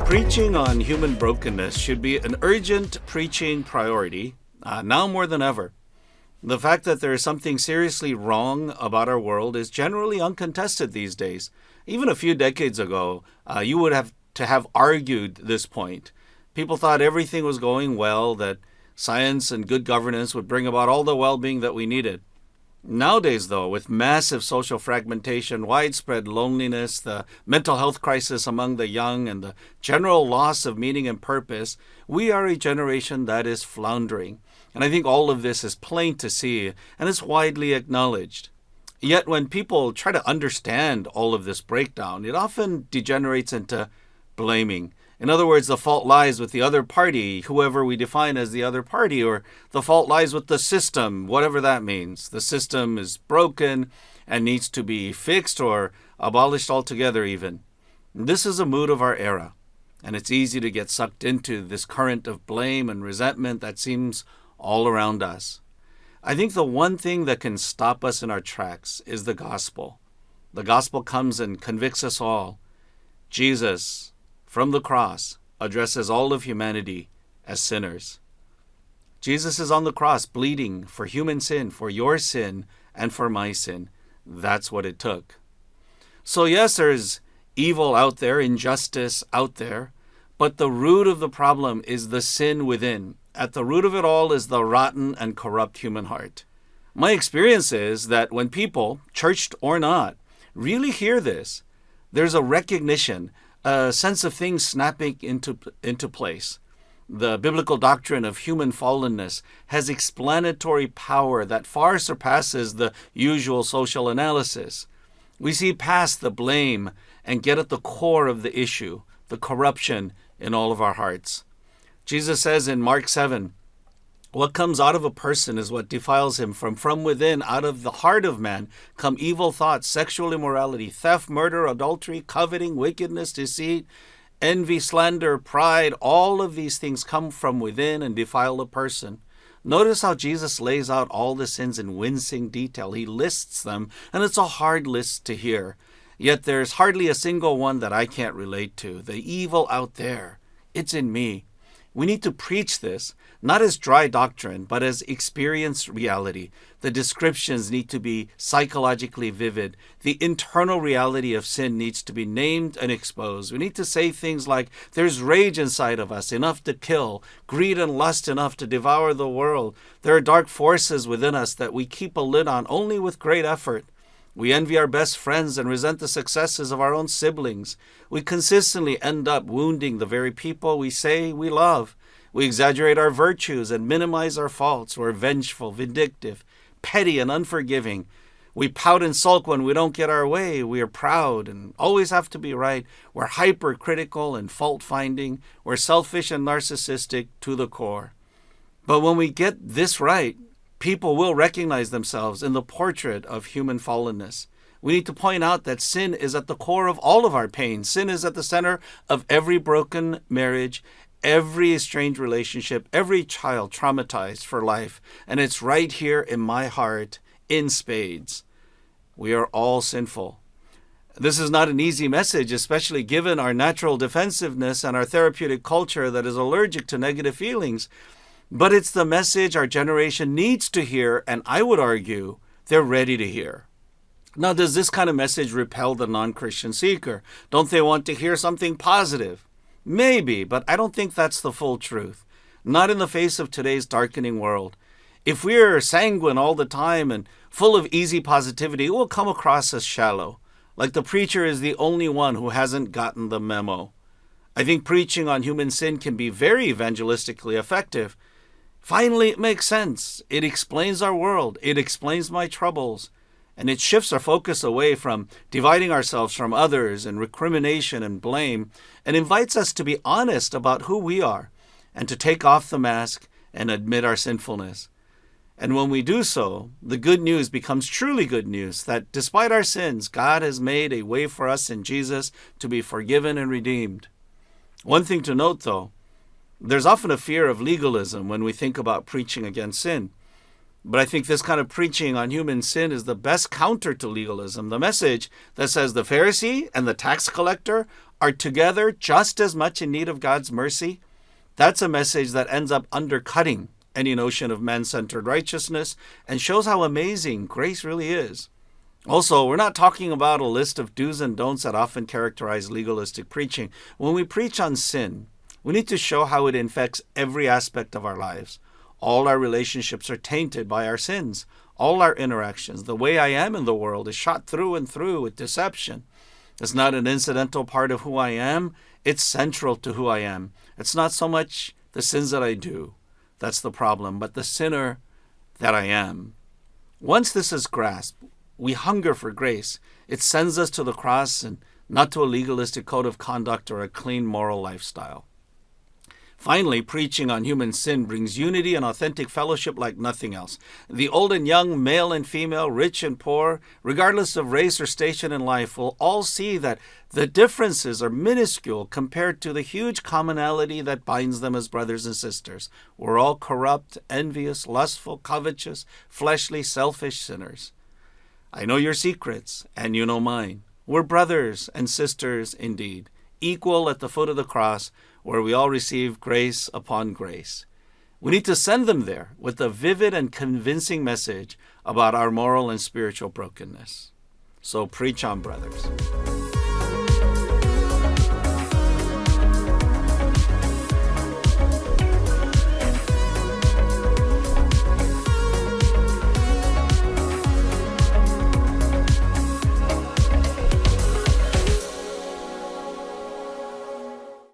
Preaching on human brokenness should be an urgent preaching priority, now more than ever. The fact that there is something seriously wrong about our world is generally uncontested these days. Even a few decades ago, you would have to have argued this point. People thought everything was going well, that science and good governance would bring about all the well-being that we needed. Nowadays, though, with massive social fragmentation, widespread loneliness, the mental health crisis among the young, and the general loss of meaning and purpose, we are a generation that is floundering. And I think all of this is plain to see, and it's widely acknowledged. Yet when people try to understand all of this breakdown, it often degenerates into blaming. In other words, the fault lies with the other party, whoever we define as the other party, or the fault lies with the system, whatever that means. The system is broken and needs to be fixed or abolished altogether even. This is a mood of our era, and it's easy to get sucked into this current of blame and resentment that seems all around us. I think the one thing that can stop us in our tracks is the gospel. The gospel comes and convicts us all. Jesus, from the cross, addresses all of humanity as sinners. Jesus is on the cross bleeding for human sin, for your sin, and for my sin. That's what it took. So yes, there's evil out there, injustice out there, but the root of the problem is the sin within. At the root of it all is the rotten and corrupt human heart. My experience is that when people, churched or not, really hear this, there's a recognition, a sense of things snapping into place. The biblical doctrine of human fallenness has explanatory power that far surpasses the usual social analysis. We see past the blame and get at the core of the issue, the corruption in all of our hearts. Jesus says in Mark 7, "What comes out of a person is what defiles him. From within, out of the heart of man, come evil thoughts, sexual immorality, theft, murder, adultery, coveting, wickedness, deceit, envy, slander, pride. All of these things come from within and defile a person." Notice how Jesus lays out all the sins in wincing detail. He lists them, and it's a hard list to hear. Yet there's hardly a single one that I can't relate to. The evil out there, it's in me. We need to preach this, not as dry doctrine, but as experienced reality. The descriptions need to be psychologically vivid. The internal reality of sin needs to be named and exposed. We need to say things like, there's rage inside of us, enough to kill, greed and lust enough to devour the world. There are dark forces within us that we keep a lid on only with great effort. We envy our best friends and resent the successes of our own siblings. We consistently end up wounding the very people we say we love. We exaggerate our virtues and minimize our faults. We're vengeful, vindictive, petty, and unforgiving. We pout and sulk when we don't get our way. We are proud and always have to be right. We're hypercritical and fault-finding. We're selfish and narcissistic to the core. But when we get this right, people will recognize themselves in the portrait of human fallenness. We need to point out that sin is at the core of all of our pain. Sin is at the center of every broken marriage, every estranged relationship, every child traumatized for life. And it's right here in my heart, in spades. We are all sinful. This is not an easy message, especially given our natural defensiveness and our therapeutic culture that is allergic to negative feelings. But it's the message our generation needs to hear, and I would argue they're ready to hear. Now, does this kind of message repel the non-Christian seeker? Don't they want to hear something positive? Maybe, but I don't think that's the full truth. Not in the face of today's darkening world. If we're sanguine all the time and full of easy positivity, it will come across as shallow, like the preacher is the only one who hasn't gotten the memo. I think preaching on human sin can be very evangelistically effective. Finally, it makes sense. It explains our world. It explains my troubles. And it shifts our focus away from dividing ourselves from others and recrimination and blame, and invites us to be honest about who we are and to take off the mask and admit our sinfulness. And when we do so, the good news becomes truly good news, that despite our sins, God has made a way for us in Jesus to be forgiven and redeemed. One thing to note, though, there's often a fear of legalism when we think about preaching against sin. But I think this kind of preaching on human sin is the best counter to legalism. The message that says the Pharisee and the tax collector are together just as much in need of God's mercy, that's a message that ends up undercutting any notion of man-centered righteousness and shows how amazing grace really is. Also, we're not talking about a list of do's and don'ts that often characterize legalistic preaching. When we preach on sin, we need to show how it infects every aspect of our lives. All our relationships are tainted by our sins. All our interactions, the way I am in the world, is shot through and through with deception. It's not an incidental part of who I am. It's central to who I am. It's not so much the sins that I do. That's the problem, but the sinner that I am. Once this is grasped, we hunger for grace. It sends us to the cross and not to a legalistic code of conduct or a clean moral lifestyle. Finally, preaching on human sin brings unity and authentic fellowship like nothing else. The old and young, male and female, rich and poor, regardless of race or station in life, will all see that the differences are minuscule compared to the huge commonality that binds them as brothers and sisters. We're all corrupt, envious, lustful, covetous, fleshly, selfish sinners. I know your secrets, and you know mine. We're brothers and sisters indeed, equal at the foot of the cross, where we all receive grace upon grace. We need to send them there with a vivid and convincing message about our moral and spiritual brokenness. So preach on, brothers.